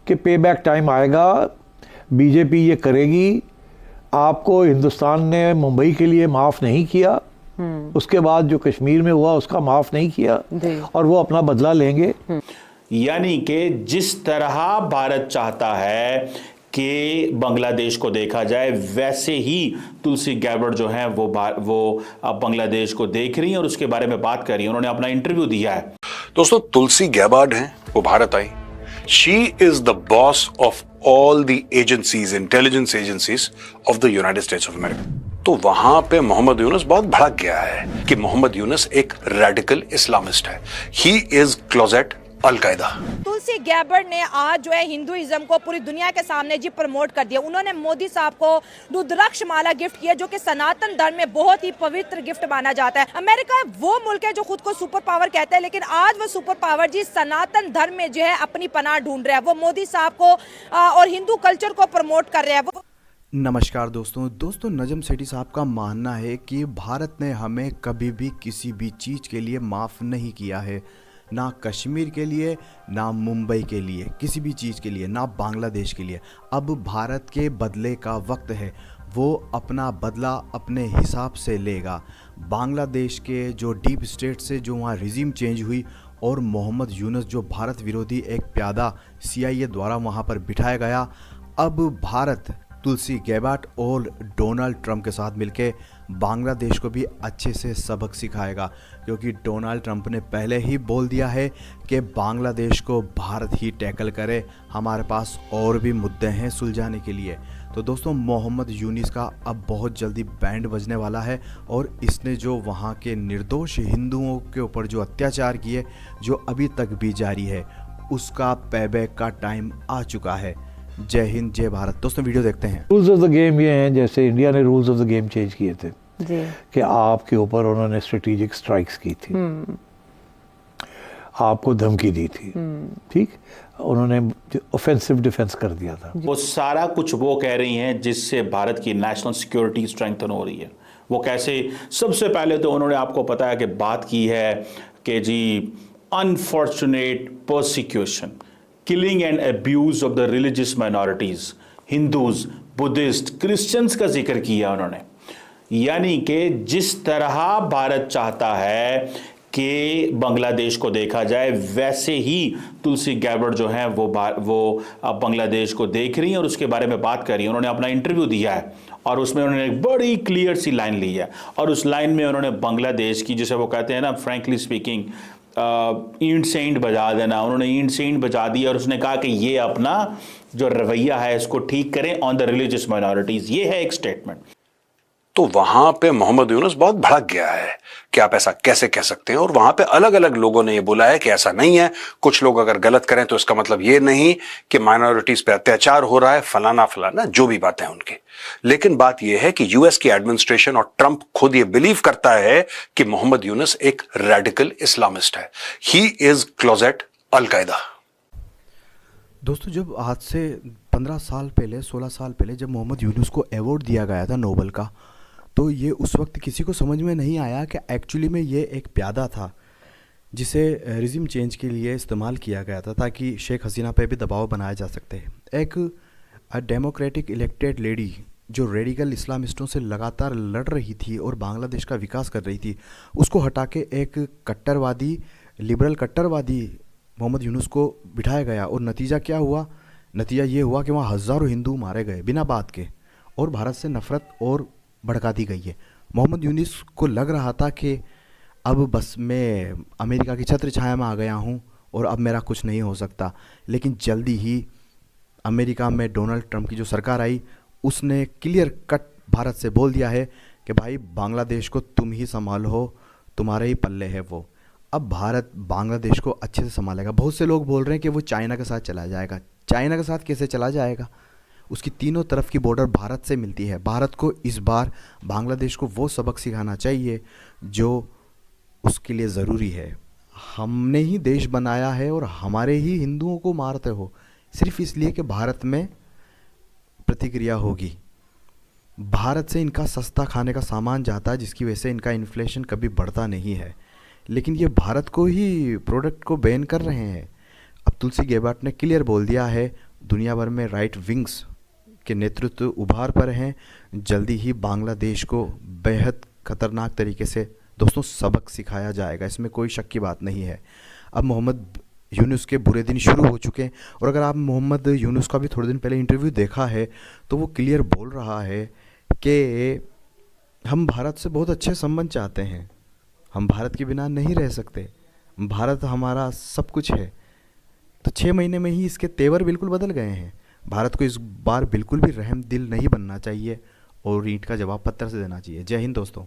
कि पे back time आएगा, बीजेपी ये करेगी। आपको हिंदुस्तान ने मुंबई के लिए माफ़ नहीं किया, उसके बाद जो कश्मीर में हुआ उसका माफ़ नहीं किया, और वो अपना बदला लेंगे। यानी कि जिस तरह भारत चाहता है कि बांग्लादेश को देखा जाए, वैसे ही तुलसी गैबर्ट जो है वो अब बांग्लादेश को देख रही हैं और उसके बारे में बात कर रही हैं। उन्होंने अपना इंटरव्यू दिया है। दोस्तों, तुलसी गैबार्ड हैं, वो भारत आई। She is the boss of all the agencies, intelligence agencies of the United States of America. तो वहां पे मोहम्मद यूनुस बहुत भड़क गया है कि मोहम्मद यूनुस एक रेडिकल इस्लामिस्ट है। He is closet al Qaeda. Tulsi Gabbard ने आज जो है हिंदुइज्म को पूरी दुनिया के सामने जी प्रमोट कर दिया। उन्होंने मोदी साहब को रुद्राक्ष माला गिफ्ट किया, जो कि सनातन धर्म में बहुत ही पवित्र गिफ्ट माना जाता है। अमेरिका वो मुल्क है जो खुद को सुपर पावर कहता है, लेकिन आज वो सुपर पावर जी सनातन धर्म में जो है अपनी पनाह ढूंढ रहा है। वो मोदी साहब को और हिंदू कल्चर को प्रमोट कर रहा है। वो नमस्कार दोस्तों, नजम सेठी साहब का मानना है कि भारत ने हमें कभी भी किसी भी चीज़ के लिए माफ़ नहीं किया है, ना कश्मीर के लिए, ना मुंबई के लिए, किसी भी चीज़ के लिए, ना बांग्लादेश के लिए। अब भारत के बदले का वक्त है, वो अपना बदला अपने हिसाब से लेगा। बांग्लादेश के जो डीप स्टेट से जो वहाँ रिजीम चेंज हुई और मोहम्मद यूनुस जो भारत विरोधी एक प्यादा CIA द्वारा वहाँ पर बिठाया गया, अब भारत तुलसी गैबार्ट और डोनाल्ड ट्रंप के साथ मिलके बांग्लादेश को भी अच्छे से सबक सिखाएगा, क्योंकि डोनाल्ड ट्रंप ने पहले ही बोल दिया है कि बांग्लादेश को भारत ही टैकल करे, हमारे पास और भी मुद्दे हैं सुलझाने के लिए। तो दोस्तों, मोहम्मद यूनुस का अब बहुत जल्दी बैंड बजने वाला है और इसने जो वहाँ के निर्दोष हिंदुओं के ऊपर जो अत्याचार किए, जो अभी तक भी जारी है, उसका पेबैक का टाइम आ चुका है। जय हिंद, जय भारत। दोस्तों, वीडियो देखते हैं। रूल्स ऑफ द गेम ये हैं, जैसे इंडिया ने rules of the game change किए थे जी। कि आपके ऊपर उन्होंने स्ट्रेटेजिक स्ट्राइक्स की थी, आपको धमकी दी थी, ठीक, उन्होंने ऑफेंसिव डिफेंस कर दिया था। वो सारा कुछ वो कह रही हैं जिससे भारत की नेशनल सिक्योरिटी स्ट्रेंथन हो रही है। वो कैसे? सबसे पहले तो उन्होंने आपको पता है कि बात की है कि जी unfortunate persecution, killing and abuse of the religious minorities, Hindus, Buddhists, Christians का जिक्र किया उन्होंने। यानी कि जिस तरह भारत चाहता है कि बांग्लादेश को देखा जाए, वैसे ही तुलसी गैबर्ट जो है वो अब बांग्लादेश को देख रही हैं और उसके बारे में बात कर रही हैं। उन्होंने अपना इंटरव्यू दिया है और उसमें उन्होंने एक बड़ी क्लियर सी लाइन ली है, और उस लाइन में उन्होंने बांग्लादेश की, जिसे वो कहते हैं ना, फ्रैंकली स्पीकिंग, ईंट सेंट बजा देना, उन्होंने ईंट सेंट बजा दी और उसने कहा कि ये अपना जो रवैया है इसको ठीक करें ऑन द रिलीजियस माइनॉरिटीज। ये है एक स्टेटमेंट। तो वहां पे मोहम्मद यूनुस बहुत भड़क गया है कि आप ऐसा कैसे कह सकते हैं, और वहां पे अलग अलग लोगों ने ये बोला है कि ऐसा नहीं है, कुछ लोग अगर गलत करें तो इसका मतलब ये नहीं कि माइनॉरिटीज पे अत्याचार हो रहा है, फलाना फलाना, जो भी बातें हैं उनकी। लेकिन बात यह है कि यूएस की एडमिनिस्ट्रेशन और ट्रंप खुद ये बिलीव करता है कि मोहम्मद यूनुस एक रेडिकल इस्लामिस्ट है। He is closet al Qaeda. दोस्तों, जब आज से 15 साल पहले, 16 साल पहले जब मोहम्मद यूनुस को अवार्ड दिया गया था नोबेल का, तो ये उस वक्त किसी को समझ में नहीं आया कि एक्चुअली में ये एक प्यादा था जिसे रिजिम चेंज के लिए इस्तेमाल किया गया था, ताकि शेख हसीना पे भी दबाव बनाया जा सकते हैं। एक डेमोक्रेटिक इलेक्टेड लेडी जो रेडिकल इस्लामिस्टों से लगातार लड़ रही थी और बांग्लादेश का विकास कर रही थी, उसको हटा के एक कट्टरवादी, लिबरल कट्टरवादी मोहम्मद यूनुस को बिठाया गया। और नतीजा क्या हुआ? नतीजा ये हुआ कि वहाँ हज़ारों हिंदू मारे गए बिना बात के, और भारत से नफ़रत और भड़का दी गई है। मोहम्मद यूनुस को लग रहा था कि अब बस मैं अमेरिका की छत्र छाया में आ गया हूँ और अब मेरा कुछ नहीं हो सकता। लेकिन जल्दी ही अमेरिका में डोनाल्ड ट्रंप की जो सरकार आई, उसने क्लियर कट भारत से बोल दिया है कि भाई बांग्लादेश को तुम ही संभालो, तुम्हारे ही पल्ले है वो। अब भारत बांग्लादेश को अच्छे से संभालेगा। बहुत से लोग बोल रहे हैं कि वो चाइना के साथ चला जाएगा। चाइना के साथ कैसे चला जाएगा? उसकी तीनों तरफ की बॉर्डर भारत से मिलती है। भारत को इस बार बांग्लादेश को वो सबक सिखाना चाहिए जो उसके लिए ज़रूरी है। हमने ही देश बनाया है और हमारे ही हिंदुओं को मारते हो सिर्फ इसलिए कि भारत में प्रतिक्रिया होगी। भारत से इनका सस्ता खाने का सामान जाता है, जिसकी वजह से इनका इन्फ्लेशन कभी बढ़ता नहीं है, लेकिन ये भारत को ही प्रोडक्ट को बैन कर रहे हैं। अब तुलसी गैबार्ट ने क्लियर बोल दिया है, दुनिया भर में राइट विंग्स के नेतृत्व उभार पर हैं। जल्दी ही बांग्लादेश को बेहद खतरनाक तरीके से दोस्तों सबक सिखाया जाएगा, इसमें कोई शक की बात नहीं है। अब मोहम्मद यूनुस के बुरे दिन शुरू हो चुके हैं, और अगर आप मोहम्मद यूनुस का भी थोड़े दिन पहले इंटरव्यू देखा है तो वो क्लियर बोल रहा है कि हम भारत से बहुत अच्छे संबंध चाहते हैं, हम भारत के बिना नहीं रह सकते, भारत हमारा सब कुछ है। तो 6 महीने में ही इसके तेवर बिल्कुल बदल गए हैं। भारत को इस बार बिल्कुल भी रहम दिल नहीं बनना चाहिए और ईंट का जवाब पत्थर से देना चाहिए। जय हिंद दोस्तों।